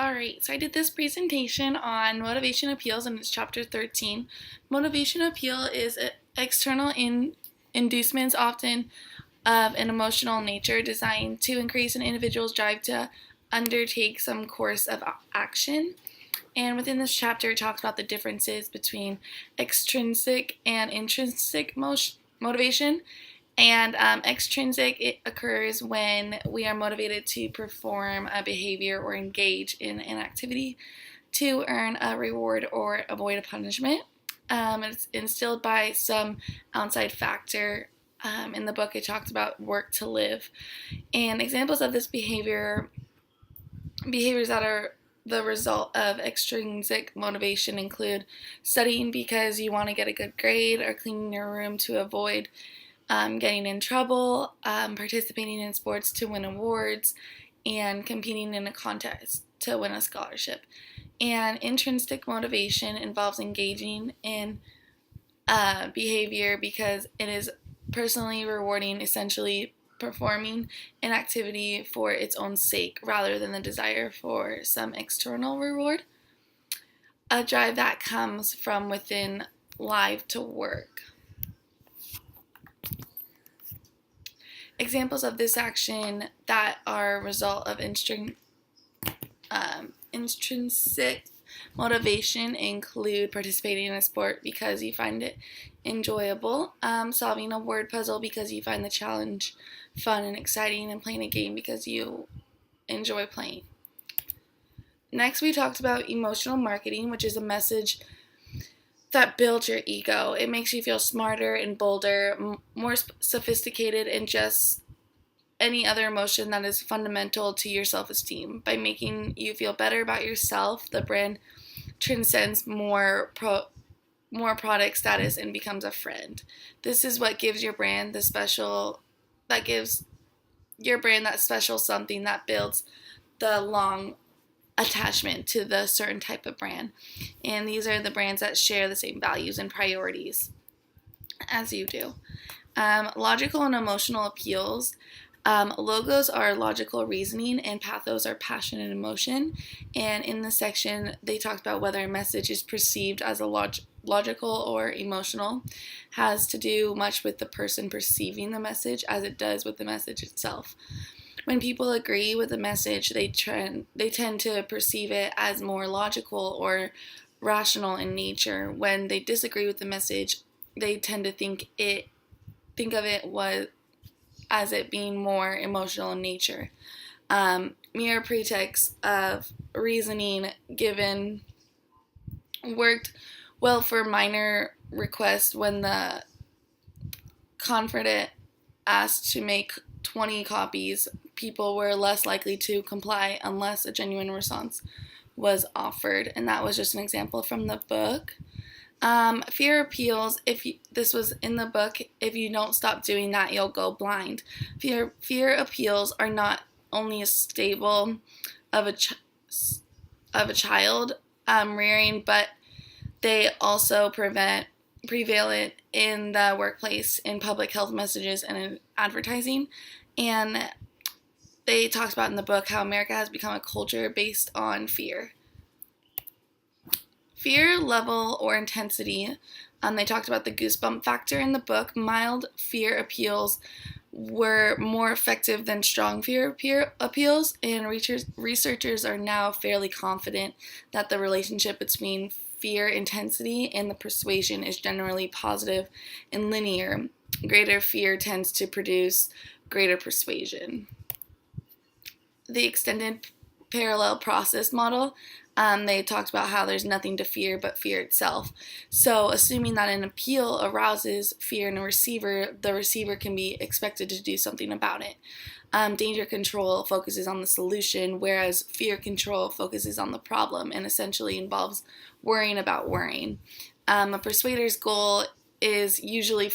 Alright, so I did this presentation on motivation appeals and it's chapter 13. Motivation appeal is external inducements, often of an emotional nature, designed to increase an individual's drive to undertake some course of action. And within this chapter, it talks about the differences between extrinsic and intrinsic motivation. And extrinsic, it occurs when we are motivated to perform a behavior or engage in an activity to earn a reward or avoid a punishment. It's instilled by some outside factor. In the book, it talks about work to live. And examples of this behaviors that are the result of extrinsic motivation include studying because you want to get a good grade, or cleaning your room to avoid getting in trouble, participating in sports to win awards, and competing in a contest to win a scholarship. And intrinsic motivation involves engaging in behavior because it is personally rewarding, essentially performing an activity for its own sake rather than the desire for some external reward. A drive that comes from within live to work. Examples of this action that are a result of intrinsic motivation include participating in a sport because you find it enjoyable, solving a word puzzle because you find the challenge fun and exciting, and playing a game because you enjoy playing. Next, we talked about emotional marketing, which is a message that builds your ego. It makes you feel smarter and bolder, more sophisticated, and just any other emotion that is fundamental to your self-esteem. By making you feel better about yourself, the brand transcends more product status and becomes a friend. This is what gives your brand that special something that builds the long attachment to the certain type of brand. And these are the brands that share the same values and priorities as you do. Logical and emotional appeals. Logos are logical reasoning, and pathos are passion and emotion. And in this section, they talked about whether a message is perceived as a logical or emotional. Has to do much with the person perceiving the message as it does with the message itself. When people agree with a message, they tend to perceive it as more logical or rational in nature. When they disagree with the message, they tend to think of it as it being more emotional in nature. Mere pretext of reasoning given worked well for minor requests. When the confidant asked to make 20 copies, people were less likely to comply unless a genuine response was offered. And that was just an example from the book. Fear appeals. This was in the book, if you don't stop doing that, you'll go blind. Fear appeals are not only a staple of a child rearing, but they also prevalent in the workplace, in public health messages, and in advertising. And they talked about in the book how America has become a culture based on fear. Fear level or intensity. They talked about the goosebump factor in the book. Mild fear appeals were more effective than strong fear appeals, and researchers are now fairly confident that the relationship between fear intensity and the persuasion is generally positive and linear. Greater fear tends to produce greater persuasion. The extended parallel process model, they talked about how there's nothing to fear but fear itself. So assuming that an appeal arouses fear in a receiver, the receiver can be expected to do something about it. Danger control focuses on the solution, whereas fear control focuses on the problem and essentially involves worrying about worrying. A persuader's goal is usually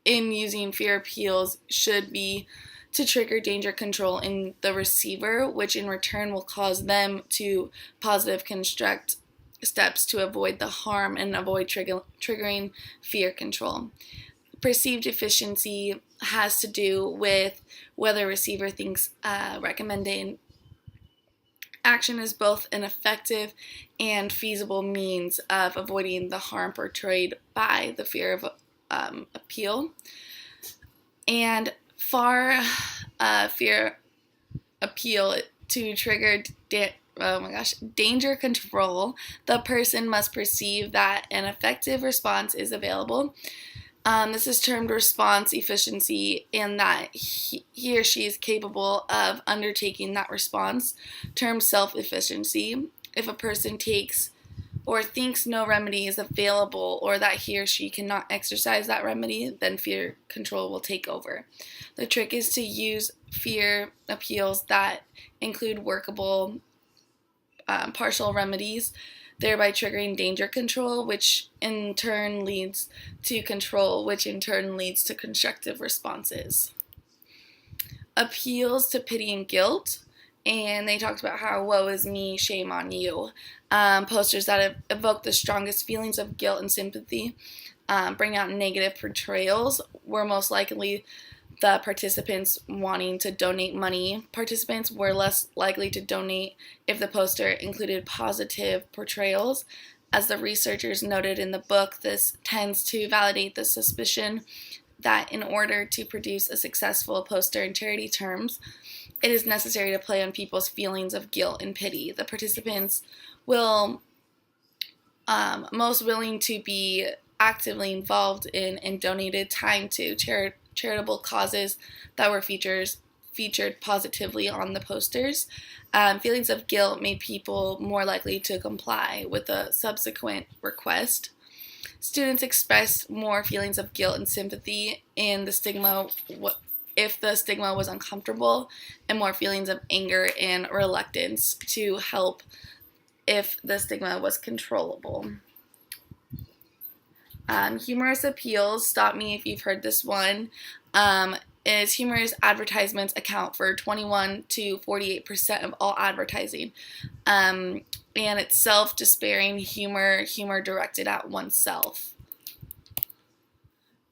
in using fear appeals should be to trigger danger control in the receiver, which in return will cause them to positive construct steps to avoid the harm and avoid triggering fear control. Perceived efficiency has to do with whether a receiver thinks recommending action is both an effective and feasible means of avoiding the harm portrayed by the fear of appeal. And far fear appeal to trigger danger control, the person must perceive that an effective response is available. This is termed response efficiency, and that he or she is capable of undertaking that response, termed self-efficiency. If a person takes or thinks no remedy is available, or that he or she cannot exercise that remedy, then fear control will take over. The trick is to use fear appeals that include workable partial remedies, thereby triggering danger control, which in turn leads to control, which in turn leads to constructive responses. Appeals to pity and guilt, and they talked about how woe is me, shame on you. Posters that evoke the strongest feelings of guilt and sympathy, bring out negative portrayals, were most likely the participants wanting to donate money. Participants were less likely to donate if the poster included positive portrayals. As the researchers noted in the book, this tends to validate the suspicion that in order to produce a successful poster in charity terms, it is necessary to play on people's feelings of guilt and pity. The participants will most willing to be actively involved in and donated time to charitable causes that were featured positively on the posters. Feelings of guilt made people more likely to comply with a subsequent request. Students expressed more feelings of guilt and sympathy in the stigma if the stigma was uncomfortable, and more feelings of anger and reluctance to help if the stigma was controllable. Humorous appeals, stop me if you've heard this one, is humorous advertisements account for 21 to 48% of all advertising. And it's self-despairing humor directed at oneself.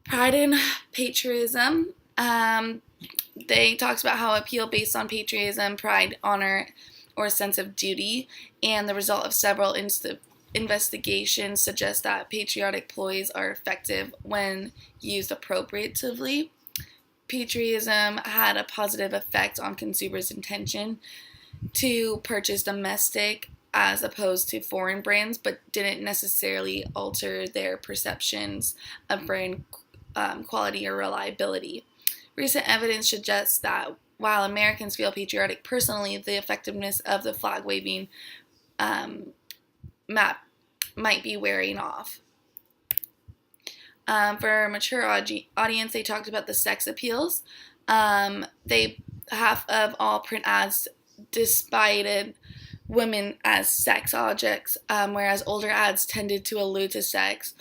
Pride and patriotism. They talked about how appeal based on patriotism, pride, honor, or a sense of duty, and the result of several investigations suggest that patriotic ploys are effective when used appropriately. Patriotism had a positive effect on consumers' intention to purchase domestic as opposed to foreign brands, but didn't necessarily alter their perceptions of brand quality or reliability. Recent evidence suggests that while Americans feel patriotic personally, the effectiveness of the flag-waving map might be wearing off. For a mature audience, they talked about the sex appeals. Half of all print ads displayed women as sex objects, whereas older ads tended to allude to sex.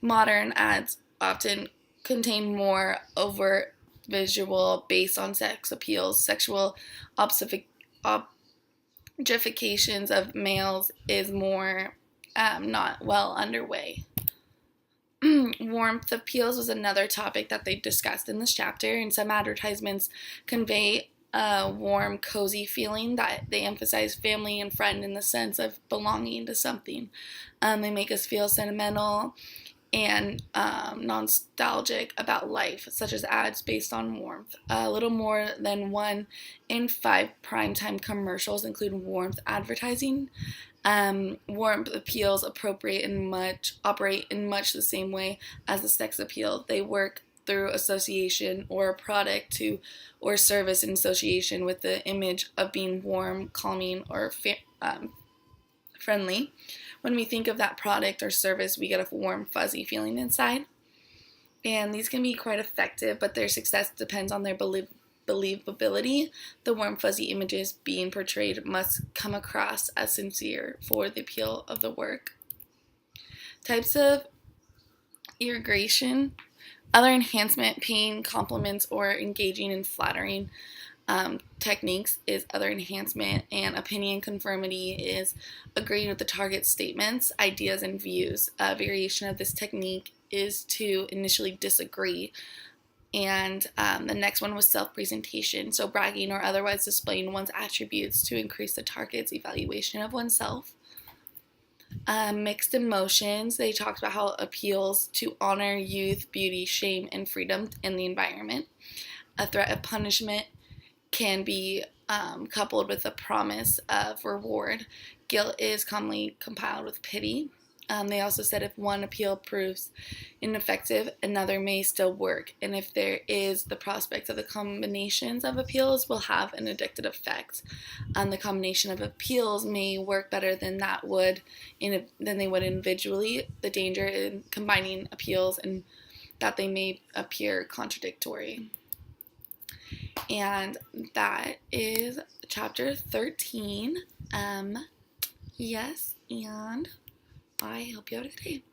Modern ads often contain more overt visual based on sex appeals. Sexual objectifications of males is more not well underway. Warmth appeals was another topic that they discussed in this chapter, and some advertisements convey a warm, cozy feeling that they emphasize family and friend in the sense of belonging to something. They make us feel sentimental and nostalgic about life, such as ads based on warmth. A little more than 1 in 5 primetime commercials include warmth advertising. Warmth appeals operate in much the same way as the sex appeal. They work through association or a product or service in association with the image of being warm, calming, or friendly. When we think of that product or service, we get a warm, fuzzy feeling inside. And these can be quite effective, but their success depends on their believability. The warm, fuzzy images being portrayed must come across as sincere for the appeal of the work. Types of irrigation. Other enhancement, paying compliments or engaging in flattering techniques is other enhancement, and opinion conformity is agreeing with the target's statements, ideas, and views. A variation of this technique is to initially disagree And the next one was self-presentation, so bragging or otherwise displaying one's attributes to increase the target's evaluation of oneself. Mixed emotions, they talked about how it appeals to honor, youth, beauty, shame, and freedom in the environment. A threat of punishment can be coupled with a promise of reward. Guilt is commonly compiled with pity. They also said if one appeal proves ineffective, another may still work, and if there is the prospect of the combinations of appeals will have an addictive effect. The combination of appeals may work better than they would individually. The danger in combining appeals and that they may appear contradictory. And that is chapter 13. Yes, and I hope you have a good day.